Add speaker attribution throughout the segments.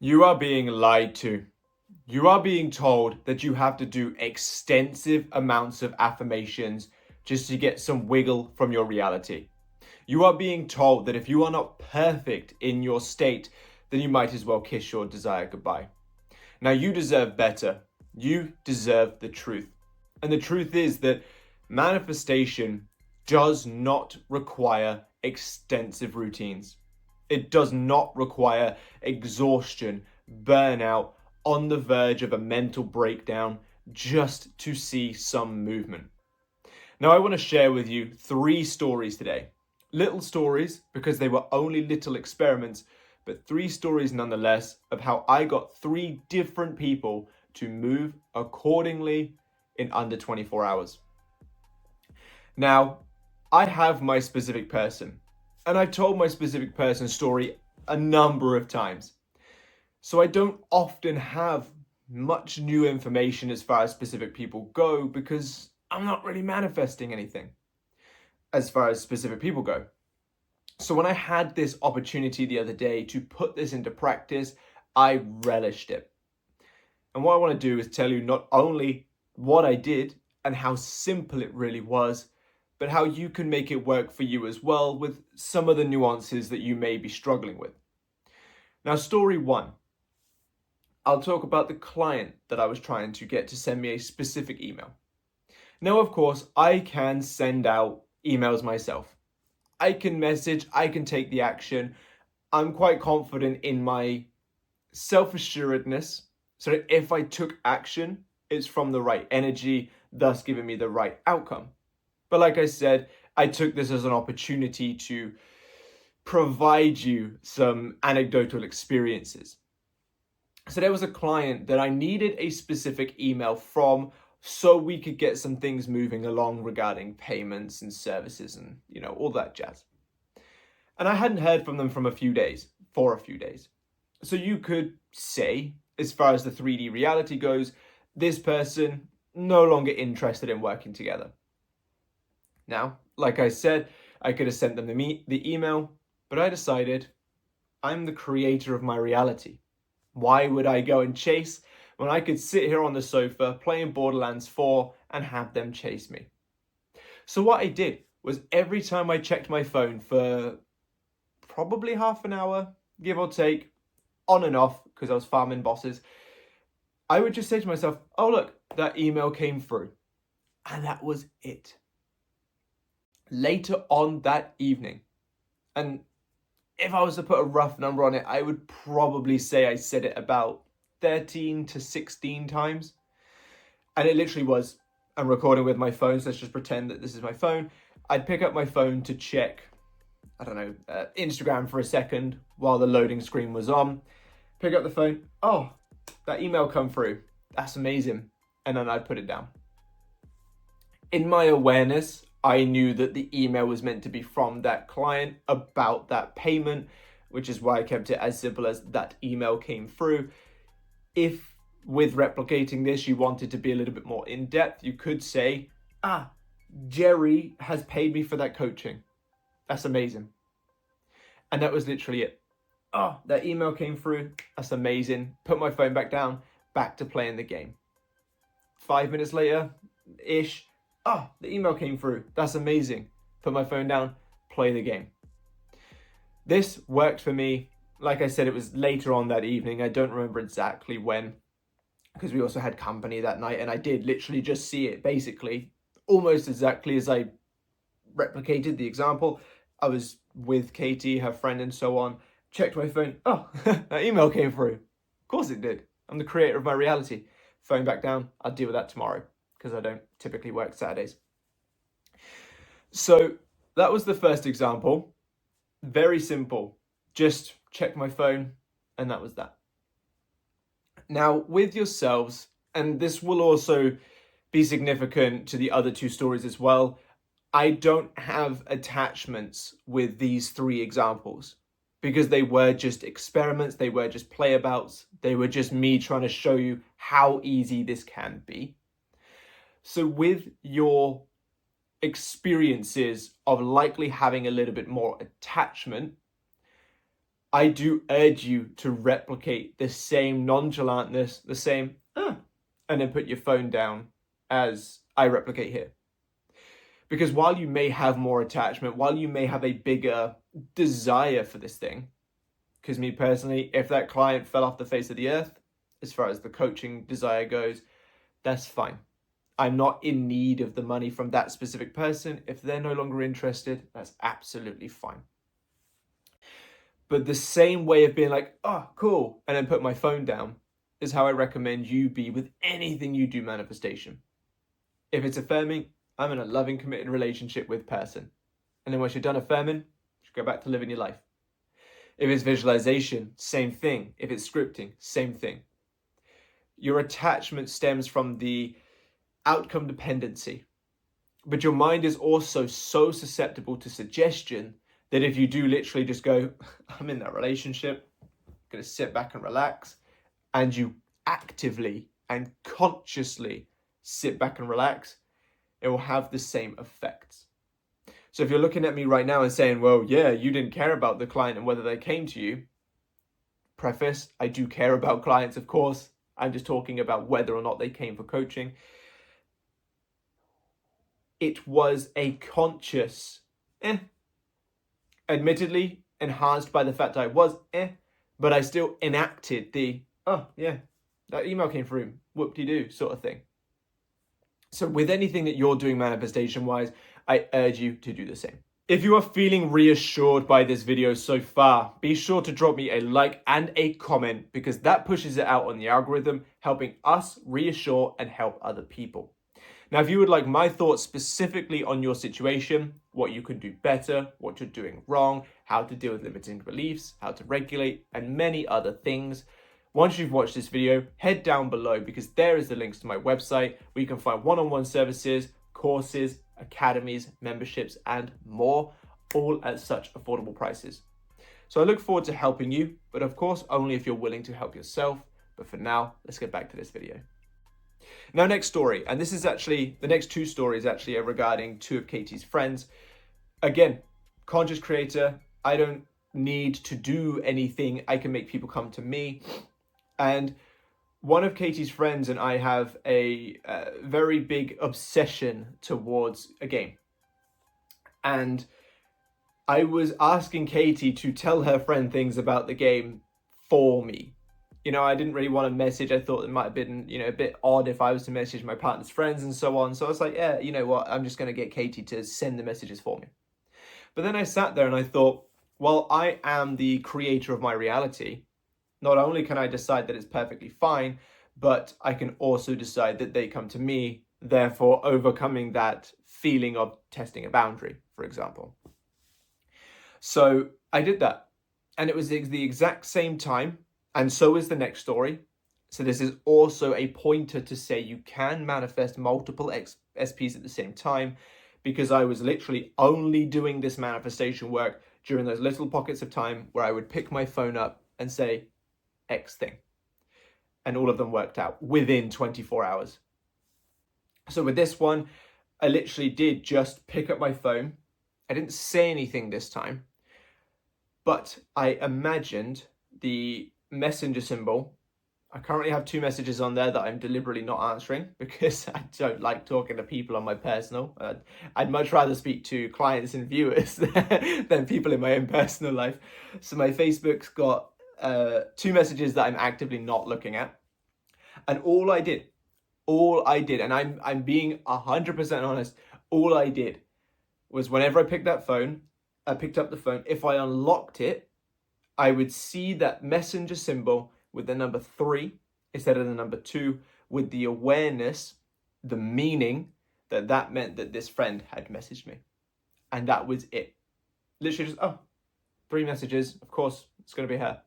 Speaker 1: You are being lied to. You are being told that you have to do extensive amounts of affirmations just to get some wiggle from your reality. You are being told that if you are not perfect in your state, then you might as well kiss your desire goodbye. Now, you deserve better. You deserve the truth. And the truth is that manifestation does not require extensive routines. It does not require exhaustion, burnout, on the verge of a mental breakdown just to see some movement. Now, I want to share with you 3 stories today. Little stories because they were only little experiments, but 3 stories nonetheless of how I got 3 different people to move accordingly in under 24 hours. Now, I have my specific person, and I've told my specific person story a number of times. So I don't often have much new information as far as specific people go because I'm not really manifesting anything as far as specific people go. So when I had this opportunity the other day to put this into practice, I relished it. And what I want to do is tell you not only what I did and how simple it really was, but how you can make it work for you as well with some of the nuances that you may be struggling with. Now, story 1. I'll talk about the client that I was trying to get to send me a specific email. Now, of course, I can send out emails myself. I can message, I can take the action. I'm quite confident in my self-assuredness, so that if I took action, it's from the right energy, thus giving me the right outcome. But like I said, I took this as an opportunity to provide you some anecdotal experiences. So there was a client that I needed a specific email from so we could get some things moving along regarding payments and services and, all that jazz. And I hadn't heard from them for a few days. So you could say, as far as the 3D reality goes, this person no longer interested in working together. Now, like I said, I could have sent them the email, but I decided I'm the creator of my reality. Why would I go and chase when I could sit here on the sofa playing Borderlands 4 and have them chase me? So what I did was every time I checked my phone for probably half an hour, give or take, on and off, because I was farming bosses, I would just say to myself, oh look, that email came through. And that was it. Later on that evening, and if I was to put a rough number on it, I would probably say I said it about 13 to 16 times. And it literally was, I'm recording with my phone, so let's just pretend that this is my phone. I'd pick up my phone to check, Instagram for a second while the loading screen was on. Pick up the phone, oh, that email come through. That's amazing. And then I'd put it down. In my awareness, I knew that the email was meant to be from that client about that payment, which is why I kept it as simple as that email came through. If with replicating this, you wanted to be a little bit more in depth, you could say, Jerry has paid me for that coaching. That's amazing. And that was literally it. Oh, that email came through. That's amazing. Put my phone back down, back to playing the game. 5 minutes later-ish, oh, the email came through. That's amazing. Put my phone down, play the game. This worked for me. Like I said, it was later on that evening. I don't remember exactly when, because we also had company that night, and I did literally just see it basically almost exactly as I replicated the example. I was with Katie, her friend, and so on. Checked my phone. Oh, that email came through. Of course it did. I'm the creator of my reality. Phone back down. I'll deal with that tomorrow because I don't typically work Saturdays. So that was the first example. Very simple. Just check my phone and that was that. Now with yourselves, and this will also be significant to the other 2 stories as well, I don't have attachments with these 3 examples because they were just experiments, they were just playabouts, they were just me trying to show you how easy this can be. So with your experiences of likely having a little bit more attachment, I do urge you to replicate the same nonchalantness, the same, and then put your phone down as I replicate here. Because while you may have more attachment, while you may have a bigger desire for this thing, because me personally, if that client fell off the face of the earth, as far as the coaching desire goes, that's fine. I'm not in need of the money from that specific person. If they're no longer interested, that's absolutely fine. But the same way of being like, oh, cool, and then put my phone down is how I recommend you be with anything you do manifestation. If it's affirming, I'm in a loving, committed relationship with person. And then once you're done affirming, you should go back to living your life. If it's visualization, same thing. If it's scripting, same thing. Your attachment stems from the outcome dependency. But your mind is also so susceptible to suggestion that if you do literally just go, I'm in that relationship, I'm going to sit back and relax, and you actively and consciously sit back and relax, it will have the same effects. So if you're looking at me right now and saying, well, yeah, you didn't care about the client and whether they came to you, preface, I do care about clients, of course. I'm just talking about whether or not they came for coaching. It was a conscious, admittedly enhanced by the fact I was, but I still enacted the, oh yeah, that email came through, whoop-de-doo sort of thing. So with anything that you're doing manifestation-wise, I urge you to do the same. If you are feeling reassured by this video so far, be sure to drop me a like and a comment because that pushes it out on the algorithm, helping us reassure and help other people. Now, if you would like my thoughts specifically on your situation, what you can do better, what you're doing wrong, how to deal with limiting beliefs, how to regulate, and many other things, once you've watched this video, head down below because there is the links to my website where you can find one-on-one services, courses, academies, memberships, and more, all at such affordable prices. So I look forward to helping you, but of course, only if you're willing to help yourself. But for now, let's get back to this video. Now, next story, and this is actually, the next two stories actually are regarding two of Katie's friends. Again, conscious creator, I don't need to do anything. I can make people come to me. And one of Katie's friends and I have a very big obsession towards a game. And I was asking Katie to tell her friend things about the game for me. You know, I didn't really want to message. I thought it might have been, a bit odd if I was to message my partner's friends and so on. So I was like, yeah, you know what? I'm just going to get Katie to send the messages for me. But then I sat there and I thought, well, I am the creator of my reality. Not only can I decide that it's perfectly fine, but I can also decide that they come to me, therefore overcoming that feeling of testing a boundary, for example. So I did that. And it was the exact same time. And so is the next story. So this is also a pointer to say you can manifest multiple SPs at the same time, because I was literally only doing this manifestation work during those little pockets of time where I would pick my phone up and say X thing. And all of them worked out within 24 hours. So with this one, I literally did just pick up my phone. I didn't say anything this time, but I imagined the messenger symbol. I currently have 2 messages on there that I'm deliberately not answering because I don't like talking to people on my personal. I'd much rather speak to clients and viewers than people in my own personal life. So my Facebook's got 2 messages that I'm actively not looking at. And all I did, and I'm being 100% honest, all I did was whenever I picked up the phone, if I unlocked it, I would see that messenger symbol with the number 3 instead of the number 2, with the awareness, the meaning that meant that this friend had messaged me. And that was it. Literally just, 3 messages. Of course, it's going to be her.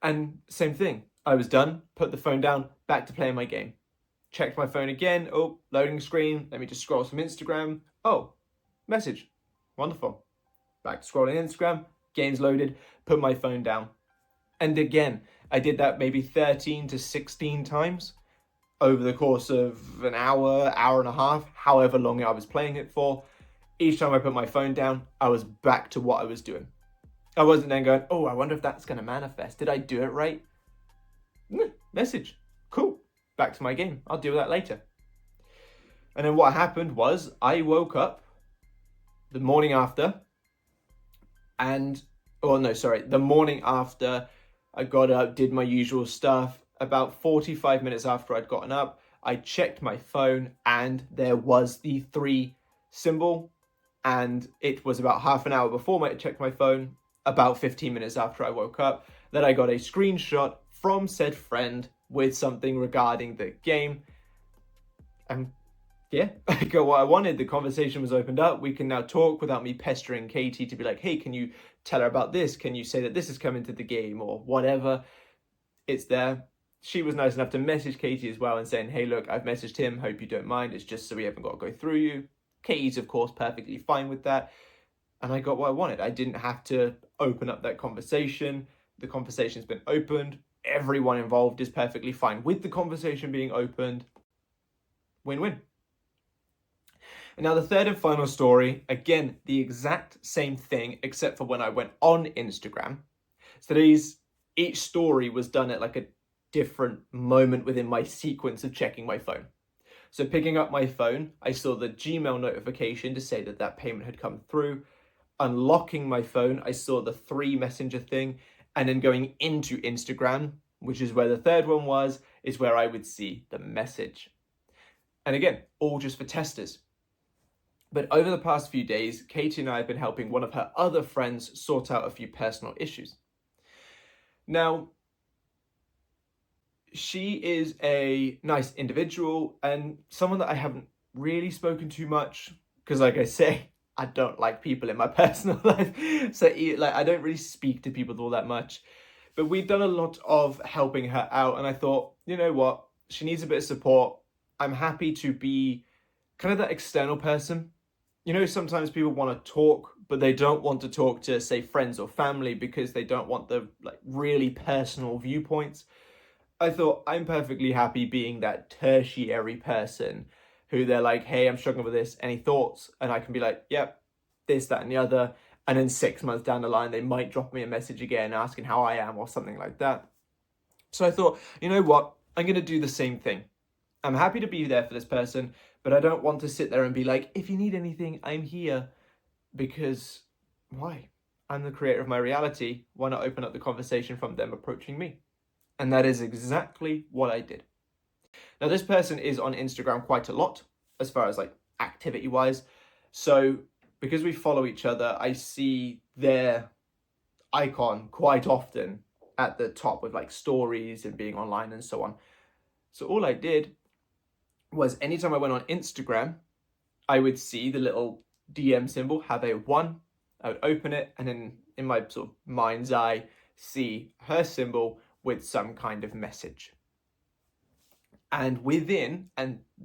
Speaker 1: And same thing. I was done, put the phone down, back to playing my game. Checked my phone again. Oh, loading screen. Let me just scroll some Instagram. Oh, message. Wonderful. Back to scrolling Instagram. Game's loaded, put my phone down. And again, I did that maybe 13 to 16 times over the course of an hour, hour and a half, however long I was playing it for. Each time I put my phone down, I was back to what I was doing. I wasn't then going, oh, I wonder if that's going to manifest. Did I do it right? Message. Cool. Back to my game. I'll deal with that later. And then what happened was I woke up the morning after the morning after I got up, did my usual stuff. About 45 minutes after I'd gotten up, I checked my phone and there was the 3 symbol. And it was about half an hour before I checked my phone, about 15 minutes after I woke up, that I got a screenshot from said friend with something regarding the game. And yeah, I got what I wanted. The conversation was opened up. We can now talk without me pestering Katie to be like, hey, can you tell her about this? Can you say that this is coming to the game or whatever? It's there. She was nice enough to message Katie as well and saying, hey, look, I've messaged him. Hope you don't mind. It's just so we haven't got to go through you. Katie's, of course, perfectly fine with that. And I got what I wanted. I didn't have to open up that conversation. The conversation's been opened. Everyone involved is perfectly fine with the conversation being opened. Win-win. And now the third and final story, again, the exact same thing, except for when I went on Instagram. So each story was done at like a different moment within my sequence of checking my phone. So picking up my phone, I saw the Gmail notification to say that that payment had come through. Unlocking my phone, I saw the 3 messenger thing. And then going into Instagram, which is where the third one was, is where I would see the message. And again, all just for testers. But over the past few days, Katie and I have been helping one of her other friends sort out a few personal issues. Now, she is a nice individual and someone that I haven't really spoken to much because, like I say, I don't like people in my personal life. So I don't really speak to people all that much. But we've done a lot of helping her out. And I thought, you know what? She needs a bit of support. I'm happy to be kind of that external person. You know, sometimes people want to talk, but they don't want to talk to, say, friends or family because they don't want the really personal viewpoints. I thought I'm perfectly happy being that tertiary person who they're like, hey, I'm struggling with this. Any thoughts? And I can be like, yep, this, that, and the other. And then 6 months down the line, they might drop me a message again asking how I am or something like that. So I thought, you know what? I'm going to do the same thing. I'm happy to be there for this person, but I don't want to sit there and be like, if you need anything, I'm here. Because why? I'm the creator of my reality. Why not open up the conversation from them approaching me? And that is exactly what I did. Now, this person is on Instagram quite a lot as far as activity wise. So because we follow each other, I see their icon quite often at the top with stories and being online and so on. So all I did was anytime I went on Instagram, I would see the little DM symbol have a 1. I would open it and then in my sort of mind's eye see her symbol with some kind of message. And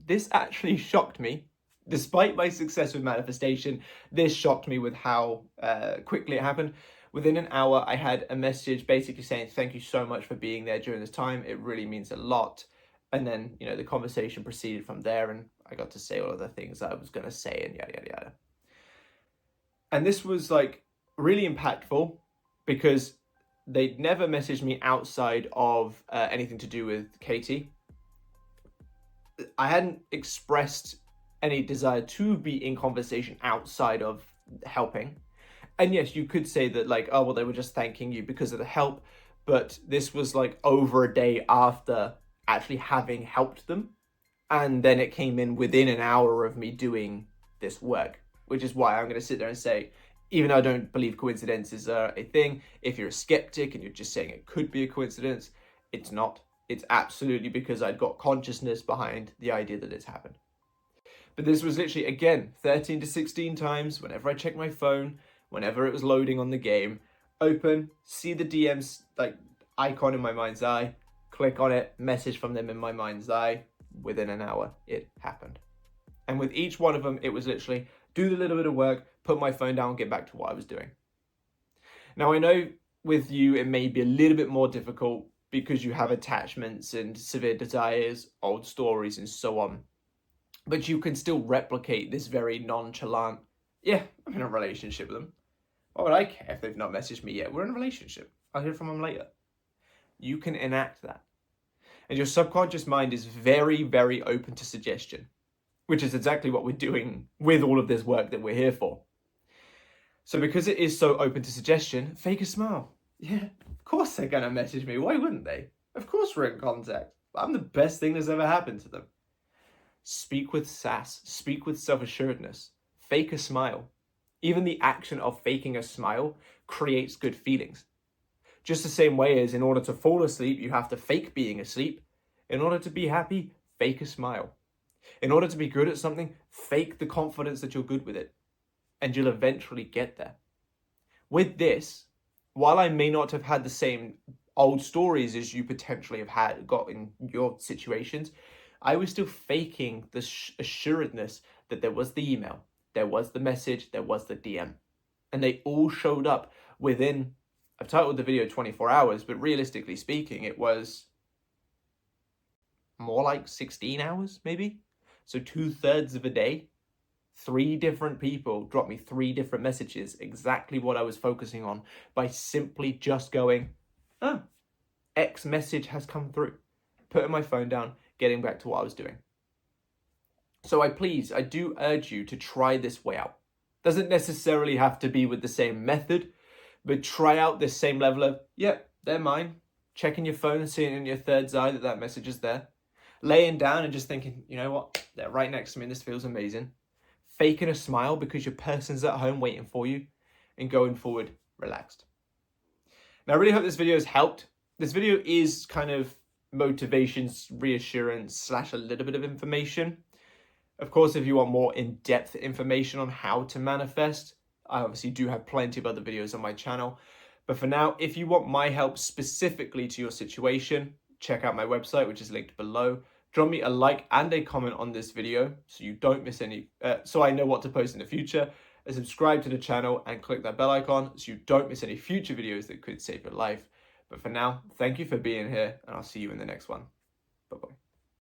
Speaker 1: this actually shocked me, despite my success with manifestation, this shocked me with how quickly it happened. Within an hour, I had a message basically saying, thank you so much for being there during this time. It really means a lot. And then, the conversation proceeded from there and I got to say all of the things that I was going to say and yada, yada, yada. And this was really impactful because they'd never messaged me outside of anything to do with Katie. I hadn't expressed any desire to be in conversation outside of helping. And yes, you could say that oh, well, they were just thanking you because of the help. But this was over a day after actually having helped them. And then it came in within an hour of me doing this work, which is why I'm going to sit there and say, even though I don't believe coincidences are a thing, if you're a skeptic and you're just saying it could be a coincidence, it's not. It's absolutely because I'd got consciousness behind the idea that it's happened. But this was literally, again, 13 to 16 times whenever I checked my phone, whenever it was loading on the game, open, see the DMs icon in my mind's eye, click on it, message from them in my mind's eye. Within an hour, it happened. And with each one of them, it was literally do the little bit of work, put my phone down, get back to what I was doing. Now, I know with you, it may be a little bit more difficult because you have attachments and severe desires, old stories, and so on. But you can still replicate this very nonchalant, yeah, I'm in a relationship with them. What would I care if they've not messaged me yet? We're in a relationship. I'll hear from them later. You can enact that. And your subconscious mind is very, very open to suggestion, which is exactly what we're doing with all of this work that we're here for. So because it is so open to suggestion, fake a smile. Yeah, of course they're going to message me. Why wouldn't they? Of course we're in contact. I'm the best thing that's ever happened to them. Speak with sass. Speak with self-assuredness. Fake a smile. Even the action of faking a smile creates good feelings. Just the same way as in order to fall asleep, you have to fake being asleep. In order to be happy, fake a smile. In order to be good at something, fake the confidence that you're good with it. And you'll eventually get there. With this, while I may not have had the same old stories as you potentially have got in your situations, I was still faking the assuredness that there was the email, there was the message, there was the DM. And they all showed up within, I've titled the video 24 hours, but realistically speaking, it was more like 16 hours, maybe? So 2/3 of a day. 3 different people dropped me 3 different messages, exactly what I was focusing on, by simply just going, oh, X message has come through. Putting my phone down, getting back to what I was doing. So I do urge you to try this way out. Doesn't necessarily have to be with the same method, but try out this same level of, yep, they're mine. Checking your phone, seeing in your third's eye that message is there. Laying down and just thinking, you know what, they're right next to me and this feels amazing. Faking a smile because your person's at home waiting for you, and going forward relaxed. Now, I really hope this video has helped. This video is kind of motivation, reassurance / a little bit of information. Of course, if you want more in-depth information on how to manifest, I obviously do have plenty of other videos on my channel. But for now, if you want my help specifically to your situation, check out my website, which is linked below. Drop me a like and a comment on this video so you don't miss any, so I know what to post in the future. And subscribe to the channel and click that bell icon so you don't miss any future videos that could save your life. But for now, thank you for being here, and I'll see you in the next one. Bye-bye.